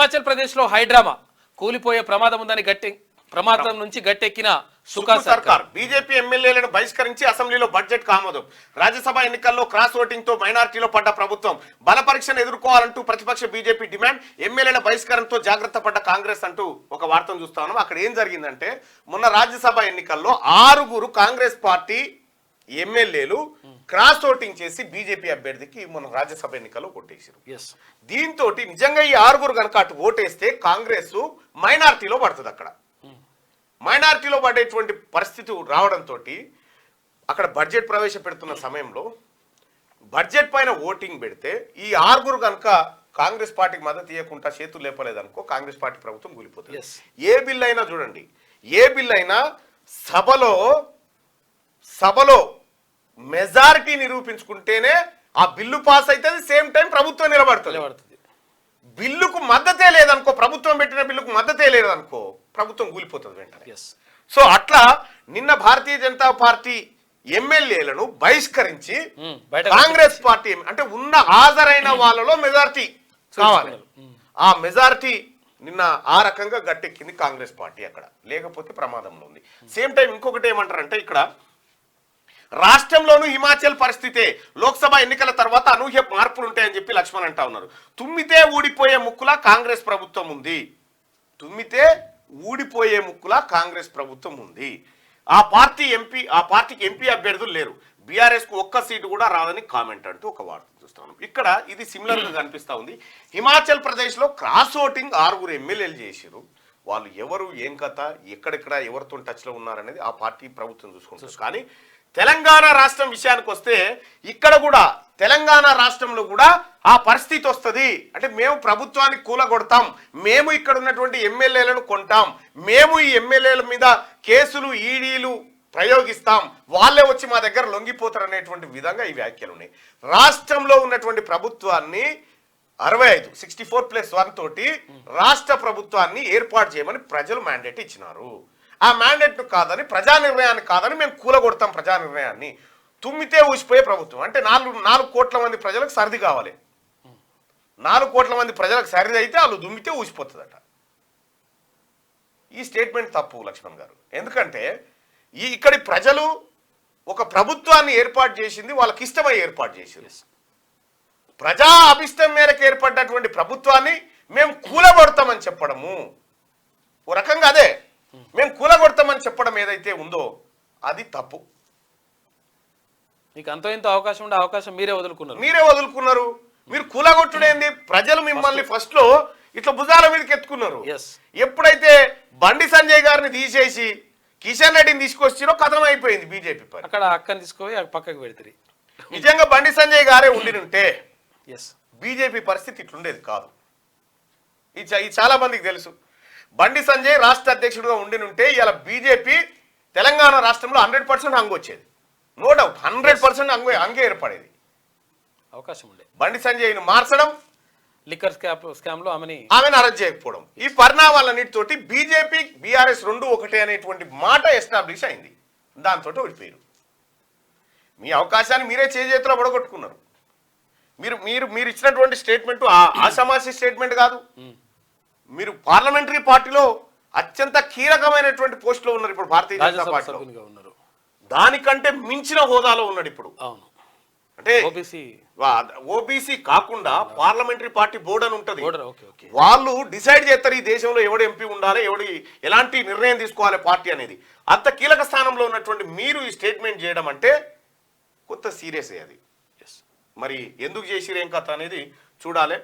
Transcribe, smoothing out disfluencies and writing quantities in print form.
హిమాచల్ ప్రదేశ్ లో హైడ్రామా కూలిపోయే ప్రమాదం ఉందని ప్రమాదం నుంచి గట్టెక్కిన సుఖా సర్కార్. బీజేపీ ఎమ్మెల్యేలను బహిష్కరించి అసెంబ్లీలో బడ్జెట్ ఆమోదం. రాజ్యసభ ఎన్నికల్లో క్రాస్ ఓటింగ్ తో మైనారిటీలో పడ్డ ప్రభుత్వం బల పరీక్షను ఎదుర్కోవాలంటూ ప్రతిపక్ష బీజేపీ డిమాండ్. ఎమ్మెల్యేల బహిష్కరణతో జాగ్రత్త పడ్డ కాంగ్రెస్ అంటూ ఒక వార్తను చూస్తా ఉన్నాం. అక్కడ ఏం జరిగిందంటే మొన్న రాజ్యసభ ఎన్నికల్లో 6 కాంగ్రెస్ పార్టీ ఎమ్మెల్యేలు క్రాస్ ఓటింగ్ చేసి బీజేపీ అభ్యర్థికి మొన్న రాజ్యసభ ఎన్నికల్లో కొట్టేశారు. దీంతో నిజంగా ఈ 6 కనుక అటు ఓటేస్తే కాంగ్రెస్ మైనారిటీలో పడుతుంది. అక్కడ మైనారిటీలో పడేటువంటి పరిస్థితి రావడంతో అక్కడ బడ్జెట్ ప్రవేశపెడుతున్న సమయంలో బడ్జెట్ పైన ఓటింగ్ పెడితే ఈ 6 కనుక కాంగ్రెస్ పార్టీకి మద్దతు ఇవ్వకుండా చేతులు లేపలేదనుకో కాంగ్రెస్ పార్టీ ప్రభుత్వం కూలిపోతుంది. ఏ బిల్ అయినా చూడండి, ఏ బిల్ అయినా సభలో మెజారిటీ నిరూపించుకుంటేనే ఆ బిల్లు పాస్ అవుతుంది, సేమ్ టైం ప్రభుత్వం నిలబడుతుంది. బిల్లుకు మద్దతే లేదనుకో, ప్రభుత్వం పెట్టిన బిల్లుకు మద్దతే లేదనుకో ప్రభుత్వం కూలిపోతుంది వెంటనే. సో అట్లా నిన్న భారతీయ జనతా పార్టీ ఎమ్మెల్యేలను బహిష్కరించి కాంగ్రెస్ పార్టీ అంటే ఉన్న హాజరైన వాళ్ళలో మెజారిటీ కావాలి. ఆ మెజారిటీ నిన్న ఆ రకంగా గట్టెక్కింది కాంగ్రెస్ పార్టీ. అక్కడ లేకపోతే ప్రమాదంలో ఉంది. సేమ్ టైం ఇంకొకటి ఏమంటారంటే ఇక్కడ రాష్ట్రంలోనూ హిమాచల్ పరిస్థితే. లోక్సభ ఎన్నికల తర్వాత అనూహ్య మార్పులు ఉంటాయని చెప్పి లక్ష్మణ్ అంటా ఉన్నారు. తుమ్మితే ఊడిపోయే ముక్కులా కాంగ్రెస్ ప్రభుత్వం ఉంది. తుమ్మితే ఊడిపోయే ముక్కులా కాంగ్రెస్ ప్రభుత్వం ఉంది. ఆ పార్టీకి ఎంపీ అభ్యర్థులు లేరు. బీఆర్ఎస్ కు ఒక్క సీటు కూడా రాదని కామెంట్ అంటూ ఒక వార్త చూస్తాను. ఇక్కడ ఇది సిమిలర్ గా కనిపిస్తా ఉంది. హిమాచల్ ప్రదేశ్ లో క్రాస్ ఓటింగ్ 6 ఎమ్మెల్యేలు చేశారు. వాళ్ళు ఎవరు, ఏం కథ, ఎక్కడెక్కడ ఎవరితో టచ్ లో ఉన్నారనేది ఆ పార్టీ ప్రభుత్వం చూసుకుంటారు. కానీ తెలంగాణ రాష్ట్రం విషయానికి వస్తే ఇక్కడ కూడా తెలంగాణ రాష్ట్రంలో కూడా ఆ పరిస్థితి వస్తుంది. అంటే మేము ప్రభుత్వాన్ని కూలగొడతాం, మేము ఇక్కడ ఉన్నటువంటి ఎమ్మెల్యేలను కొంటాం, మేము ఈ ఎమ్మెల్యేల మీద కేసులు ఈడీలు ప్రయోగిస్తాం, వాళ్ళే వచ్చి మా దగ్గర లొంగిపోతారు అనేటువంటి విధంగా ఈ వ్యాఖ్యలు ఉన్నాయి. రాష్ట్రంలో ఉన్నటువంటి ప్రభుత్వాన్ని 64+1 తోటి రాష్ట్ర ప్రభుత్వాన్ని ఏర్పాటు చేయమని ప్రజలు మ్యాండేట్ ఇచ్చినారు. ఆ మ్యాండేట్ కాదని, ప్రజా నిర్ణయాన్ని కాదని మేము కూలగొడతాం ప్రజా నిర్ణయాన్ని. తుమ్మితే ఊసిపోయే ప్రభుత్వం అంటే 4 కోట్ల మంది ప్రజలకు సరిది కావాలి. 4 కోట్ల మంది ప్రజలకు సరిది అయితే వాళ్ళు దుమ్మితే ఊసిపోతుందట. ఈ స్టేట్మెంట్ తప్పు లక్ష్మణ్ గారు. ఎందుకంటే ఇక్కడి ప్రజలు ఒక ప్రభుత్వాన్ని ఏర్పాటు చేసింది వాళ్ళకి ఇష్టమై ఏర్పాటు చేసింది. ప్రజా అభిష్టం మేరకు ఏర్పడినటువంటి ప్రభుత్వాన్ని మేము కూలగొడతామని చెప్పడము ఓ రకంగా అదే. మేము కూలగొడతామని చెప్పడం ఏదైతే ఉందో అది తప్పు. మీకు అంత ఇంత అవకాశం ఉండే అవకాశం మీరే వదులుకున్నారు. మీరు కూలగొట్టుడేంది? ప్రజలు మిమ్మల్ని ఫస్ట్ లో ఇట్లా భుజాల మీదకి ఎత్తుకున్నారు. ఎప్పుడైతే బండి సంజయ్ గారిని తీసేసి కిషన్ రెడ్డిని తీసుకొచ్చిరో కథం అయిపోయింది బీజేపీ పని. అక్కడ అక్కని తీసుకొని పక్కకు పెడతారు. నిజంగా బండి సంజయ్ గారే ఉండినుంటే బీజేపీ పరిస్థితి ఇట్లుండేది కాదు. ఇది చాలా మందికి తెలుసు. బండి సంజయ్ రాష్ట్ర అధ్యక్షుడిగా ఉండినుంటే ఇలా బీజేపీ తెలంగాణ రాష్ట్రంలో 100% అంగు వచ్చేది. నో డౌట్ 100% అంగే ఏర్పడేది. అవకాశం ఉండే. బండి సంజయ్ను మార్చడం, లిక్కర్ స్కామ్ లో ఆమెను అరెస్ట్ చేయకపోవడం, ఈ పరిణామాలన్నిటితోటి బీజేపీ బీఆర్ఎస్ 2 ఒకటే అనేటువంటి మాట ఎస్టాబ్లిష్ అయింది. దాంతో ఓడిపోయారు. మీ అవకాశాన్ని మీరే చేతిలో పడగొట్టుకున్నారు. మీరు ఇచ్చినటువంటి స్టేట్మెంట్ ఆషామాషి స్టేట్మెంట్ కాదు. మీరు పార్లమెంటరీ పార్టీలో అత్యంత కీలకమైనటువంటి పోస్టులో ఉన్నారు ఇప్పుడు భారతీయ జనతా పార్టీలో. దానికంటే మించిన హోదాలో ఉన్నాడు ఇప్పుడు. అంటే ఓబీసీ కాకుండా పార్లమెంటరీ పార్టీ బోర్డు అని ఉంటది. వాళ్ళు డిసైడ్ చేస్తారు ఈ దేశంలో ఎవడు ఎంపీ ఉండాలి, ఎలాంటి నిర్ణయం తీసుకోవాలి పార్టీ అనేది. అంత కీలక స్థానంలో ఉన్నటువంటి మీరు ఈ స్టేట్మెంట్ చేయడం అంటే కొత్త సీరియస్ అది. మరి ఎందుకు చేసిరు ఏం కథ అనేది చూడాలి.